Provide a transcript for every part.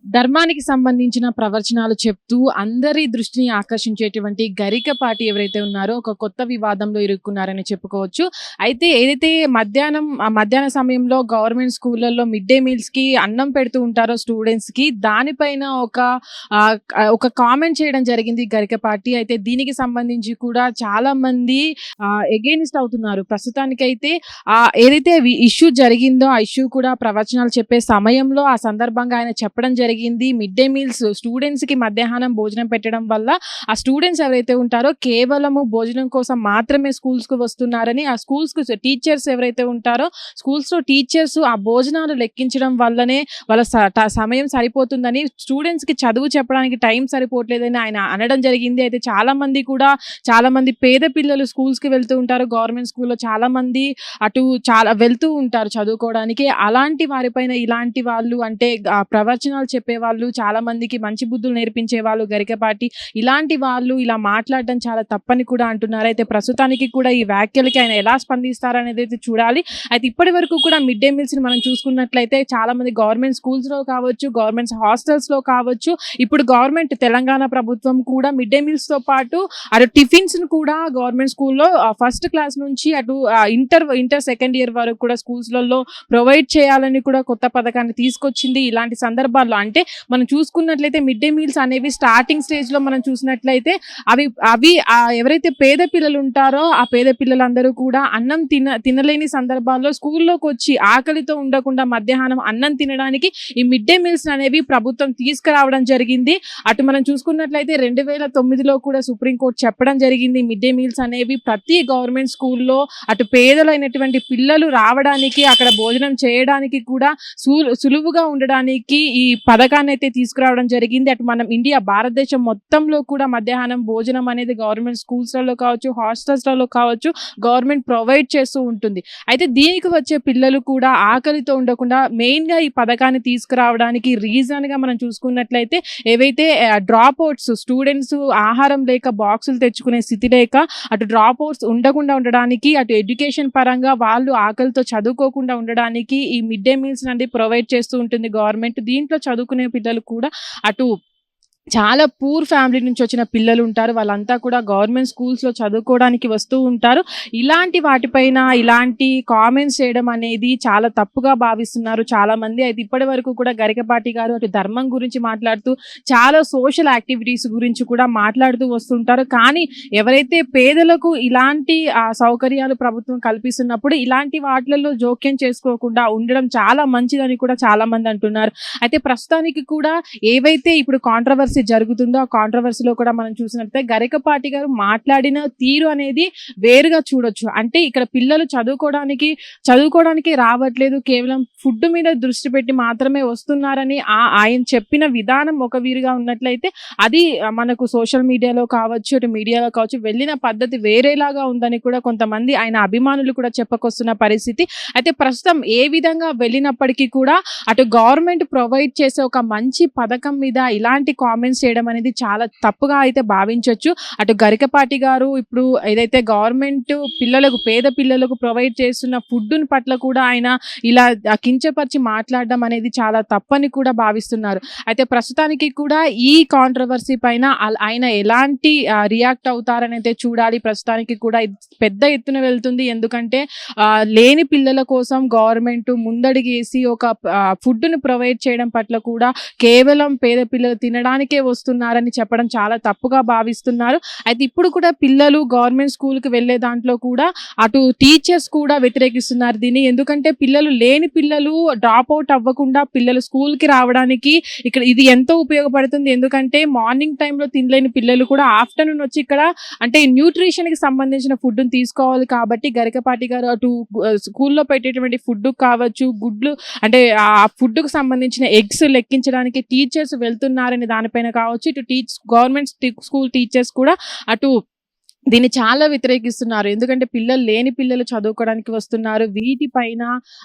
ధర్మానికి సంబంధించిన ప్రవచనాలు చెప్తూ అందరి దృష్టిని ఆకర్షించేటువంటి గరికపాటి ఎవరైతే ఉన్నారో ఒక కొత్త వివాదంలో ఇరుక్కున్నారని చెప్పుకోవచ్చు. అయితే ఏదైతే మధ్యాహ్న సమయంలో గవర్నమెంట్ స్కూళ్ళల్లో మిడ్ డే మీల్స్‌కి అన్నం పెడుతూ ఉంటారో స్టూడెంట్స్‌కి దానిపైన ఒక కామెంట్ చేయడం జరిగింది గరికపాటి. అయితే దీనికి సంబంధించి కూడా చాలా మంది ఎగెయినిస్ట్ అవుతున్నారు. ప్రస్తుతానికైతే ఏదైతే ఇష్యూ జరిగిందో ఆ ఇష్యూ కూడా ప్రవచనాలు చెప్పే సమయంలో ఆ సందర్భంగా ఆయన చెప్పడం జరిగింది. మిడ్ డే మీల్స్ స్టూడెంట్స్ కి మధ్యాహ్నం భోజనం పెట్టడం వల్ల ఆ స్టూడెంట్స్ ఎవరైతే ఉంటారో కేవలము భోజనం కోసం మాత్రమే స్కూల్స్ కు వస్తున్నారని, ఆ స్కూల్స్ కు టీచర్స్ ఎవరైతే ఉంటారో స్కూల్స్ లో టీచర్స్ ఆ భోజనాలు లెక్కించడం వల్లనే వాళ్ళ సమయం సరిపోతుందని, స్టూడెంట్స్ కి చదువు చెప్పడానికి టైం సరిపోవట్లేదని ఆయన అనడం జరిగింది. అయితే చాలా మంది పేద పిల్లలు స్కూల్స్ కి వెళ్తూ ఉంటారు. గవర్నమెంట్ స్కూల్లో చాలా మంది చాలా వెళ్తూ ఉంటారు చదువుకోవడానికి. అలాంటి వారిపైన ఇలాంటి వాళ్ళు అంటే ప్రవచనాలు చెప్పేవాళ్ళు, చాలా మందికి మంచి బుద్ధులు నేర్పించే వాళ్ళు గరికపాటి, ఇలాంటి వాళ్ళు ఇలా మాట్లాడడం చాలా తప్పని కూడా అంటున్నారు. అయితే ప్రస్తుతానికి కూడా ఈ వ్యాఖ్యలకి ఆయన ఎలా స్పందిస్తారనేది అయితే చూడాలి. అయితే ఇప్పటి వరకు కూడా మిడ్ డే మీల్స్ ని మనం చూసుకున్నట్లయితే చాలా మంది గవర్నమెంట్ స్కూల్స్ లో కావచ్చు, గవర్నమెంట్ హాస్టల్స్ లో కావచ్చు, ఇప్పుడు గవర్నమెంట్ తెలంగాణ ప్రభుత్వం కూడా మిడ్ డే మీల్స్ తో పాటు టిఫిన్స్ ను కూడా గవర్నమెంట్ స్కూల్లో ఫస్ట్ క్లాస్ నుంచి ఇంటర్ సెకండ్ ఇయర్ వరకు కూడా స్కూల్స్లలో ప్రొవైడ్ చేయాలని కూడా కొత్త పథకాన్ని తీసుకొచ్చింది. ఇలాంటి సందర్భాల్లో అంటే మనం చూసుకున్నట్లయితే మిడ్ డే మీల్స్ అనేవి స్టార్టింగ్ స్టేజ్ లో మనం చూసినట్లయితే అవి ఎవరైతే పేద పిల్లలు ఉంటారో ఆ పేద పిల్లలందరూ కూడా అన్నం తినలేని సందర్భాల్లో స్కూల్లోకి వచ్చి ఆకలితో ఉండకుండా మధ్యాహ్నం అన్నం తినడానికి ఈ మిడ్ డే మీల్స్ అనేవి ప్రభుత్వం తీసుకురావడం జరిగింది. మనం చూసుకున్నట్లయితే 2009లో కూడా సుప్రీంకోర్టు చెప్పడం జరిగింది, మిడ్ డే మీల్స్ అనేవి ప్రతి గవర్నమెంట్ స్కూల్లో పేదలైనటువంటి పిల్లలు రావడానికి, అక్కడ భోజనం చేయడానికి కూడా సులువుగా ఉండడానికి ఈ పథకాన్ని అయితే తీసుకురావడం జరిగింది. మనం భారతదేశం మొత్తంలో కూడా మధ్యాహ్నం భోజనం అనేది గవర్నమెంట్ స్కూల్స్లలో కావచ్చు, హాస్టల్స్లలో కావచ్చు గవర్నమెంట్ ప్రొవైడ్ చేస్తూ ఉంటుంది. అయితే దీనికి వచ్చే పిల్లలు కూడా ఆకలితో ఉండకుండా మెయిన్ గా ఈ పథకాన్ని తీసుకురావడానికి రీజన్ గా మనం చూసుకున్నట్లయితే ఏవైతే డ్రాప్ అవుట్స్ స్టూడెంట్స్ ఆహారం లేక బాక్సులు తెచ్చుకునే స్థితి లేక డ్రాప్ అవుట్స్ ఉండకుండా ఉండడానికి, ఎడ్యుకేషన్ పరంగా వాళ్ళు ఆకలితో చదువుకోకుండా ఉండడానికి ఈ మిడ్ డే మీల్స్ అనేది ప్రొవైడ్ చేస్తూ ఉంటుంది గవర్నమెంట్. దీంట్లో చదువుకునే పిల్లలు కూడా చాలా పూర్ ఫ్యామిలీ నుంచి వచ్చిన పిల్లలు ఉంటారు. వాళ్ళంతా కూడా గవర్నమెంట్ స్కూల్స్ లో చదువుకోవడానికి వస్తూ ఉంటారు. ఇలాంటి వాటిపైన ఇలాంటి కామెంట్స్ చేయడం అనేది చాలా తప్పుగా భావిస్తున్నారు చాలా మంది. అయితే ఇప్పటి వరకు కూడా గరికపాటి గారు ధర్మం గురించి మాట్లాడుతూ చాలా సోషల్ యాక్టివిటీస్ గురించి కూడా మాట్లాడుతూ వస్తుంటారు. కానీ ఎవరైతే పేదలకు ఇలాంటి సౌకర్యాలు ప్రభుత్వం కల్పిస్తున్నప్పుడు ఇలాంటి వాటిలలో జోక్యం చేసుకోకుండా ఉండడం చాలా మంచిదని కూడా చాలా మంది అంటున్నారు. అయితే ప్రస్తుతానికి కూడా ఏవైతే ఇప్పుడు కాంట్రవర్సీ జరుగుతుందో ఆ కాంట్రవర్సీలో కూడా మనం చూసినట్లయితే గరికపాటి గారు మాట్లాడిన తీరు అనేది వేరుగా చూడొచ్చు. అంటే ఇక్కడ పిల్లలు చదువుకోవడానికి రావట్లేదు, కేవలం ఫుడ్ మీద దృష్టి పెట్టి మాత్రమే వస్తున్నారని ఆయన చెప్పిన విధానం ఒక వీరుగా ఉన్నట్లయితే అది మనకు సోషల్ మీడియాలో కావచ్చు, మీడియాలో కావచ్చు వెళ్ళిన పద్ధతి వేరేలాగా ఉందని కూడా కొంతమంది ఆయన అభిమానులు కూడా చెప్పుకొస్తున్న పరిస్థితి. అయితే ప్రస్తుతం ఏ విధంగా వెళ్ళినప్పటికీ కూడా గవర్నమెంట్ ప్రొవైడ్ చేసే ఒక మంచి పథకం మీద ఇలాంటి కామెంట్స్ చేయడం అనేది చాలా తప్పుగా అయితే భావించవచ్చు. గరికపాటి గారు ఇప్పుడు ఏదైతే గవర్నమెంట్ పేద పిల్లలకు ప్రొవైడ్ చేస్తున్న ఫుడ్ పట్ల కూడా ఆయన ఇలా కించపరిచి మాట్లాడడం అనేది చాలా తప్పని కూడా భావిస్తున్నారు. అయితే ప్రస్తుతానికి కూడా ఈ కాంట్రవర్సీ పైన ఆయన ఎలాంటి రియాక్ట్ అవుతారనైతే చూడాలి. ప్రస్తుతానికి కూడా పెద్ద ఎత్తున వెళ్తుంది. ఎందుకంటే లేని పిల్లల కోసం గవర్నమెంట్ ముందడిగేసి ఒక ఫుడ్ ను ప్రొవైడ్ చేయడం పట్ల కూడా కేవలం పేద పిల్లలు తినడానికే వస్తున్నారని చెప్పడం చాలా తప్పుగా భావిస్తున్నారు. అయితే ఇప్పుడు కూడా పిల్లలు గవర్నమెంట్ స్కూల్ కి వెళ్లే దాంట్లో కూడా టీచర్స్ కూడా వ్యతిరేకిస్తున్నారు దీన్ని. ఎందుకంటే లేని పిల్లలు డ్రాప్ అవుట్ అవ్వకుండా పిల్లలు స్కూల్ కి రావడానికి ఇక్కడ ఇది ఎంతో ఉపయోగపడుతుంది. ఎందుకంటే మార్నింగ్ టైంలో తినలేని పిల్లలు కూడా ఆఫ్టర్నూన్ వచ్చి ఇక్కడ న్యూట్రిషన్ కి సంబంధించిన ఫుడ్ తీసుకోవాలి. కాబట్టి గరికపాటి గారు స్కూల్లో పెట్టేటువంటి ఫుడ్ కావచ్చు, గుడ్లు ఆ ఫుడ్ కు సంబంధించిన ఎగ్స్ లెక్కించడానికి టీచర్స్ వెళ్తున్నారని దానిపైన కావచ్చు, గవర్నమెంట్ స్కూల్ టీచర్స్ కూడా దీన్ని చాలా వ్యతిరేకిస్తున్నారు. ఎందుకంటే లేని పిల్లలు చదువుకోవడానికి వస్తున్నారు. వీటిపైన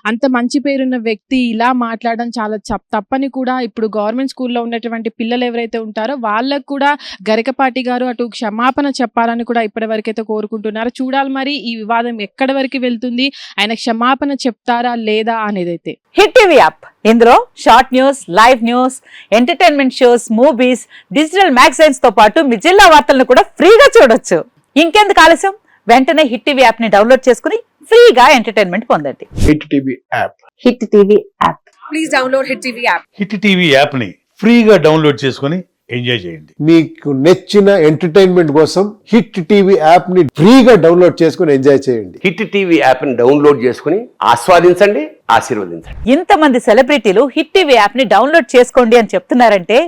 అంత మంచి పేరున్న వ్యక్తి ఇలా మాట్లాడడం చాలా తప్పని కూడా ఇప్పుడు గవర్నమెంట్ స్కూల్లో ఉన్నటువంటి పిల్లలు ఎవరైతే ఉంటారో వాళ్ళకు కూడా గరికపాటి గారు క్షమాపణ చెప్పాలని కూడా ఇప్పటి వరకైతే కోరుకుంటున్నారు. చూడాలి మరి ఈ వివాదం ఎక్కడి వరకు వెళ్తుంది, ఆయన క్షమాపణ చెప్తారా లేదా అనేదైతే. హిట్ టీవీ యాప్ ఇందులో short news, live news, entertainment shows, movies, digital magazines తో పాటు మీ జిల్లా వార్తలను కూడా ఫ్రీగా చూడొచ్చు. ఇంకెందుకు ఆలస్యం, వెంటనే హిట్ టీవీ యాప్ ని డౌన్లోడ్ చేసుకుని ఫ్రీగా ఎంటర్టైన్మెంట్ పొందండి. Hit TV app. Hit TV app. Please download hit TV app. Hit TV app ని ఫ్రీగా డౌన్లోడ్ చేసుకుని ఎంజాయ్ చేయండి. మీకు నచ్చిన ఎంటర్టైన్మెంట్ కోసం హిట్ టీవీ యాప్ ని ఫ్రీగా డౌన్లోడ్ చేసుకుని ఎంజాయ్ చేయండి. హిట్ టీవీ యాప్ ని డౌన్లోడ్ చేసుకుని ఆస్వాదించండి, ఆశీర్వదించండి. ఇంతమంది సెలబ్రిటీలు హిట్ టీవీ యాప్ ని డౌన్లోడ్ చేసుకోండి అని చెప్తున్నారంటే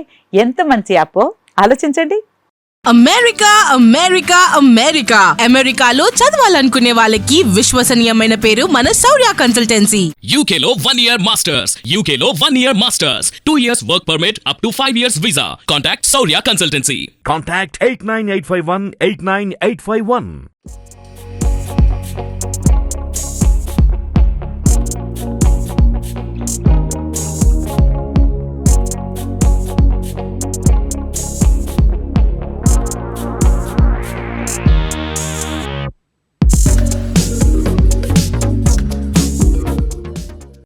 ఎంత మంచి యాప్ ఆలోచించండి. అమెరికా అమెరికా అమెరికా అమెరికాలో చదవాలనుకునే వాళ్ళకి విశ్వసనీయమైన పేరు మన శౌర్య కన్సల్టెన్సీ. UK లో 1 year masters, UK లో 1 year masters, 2 years work permit up to 5 years visa. Contact Saurya Consultancy. Contact 89851 89851.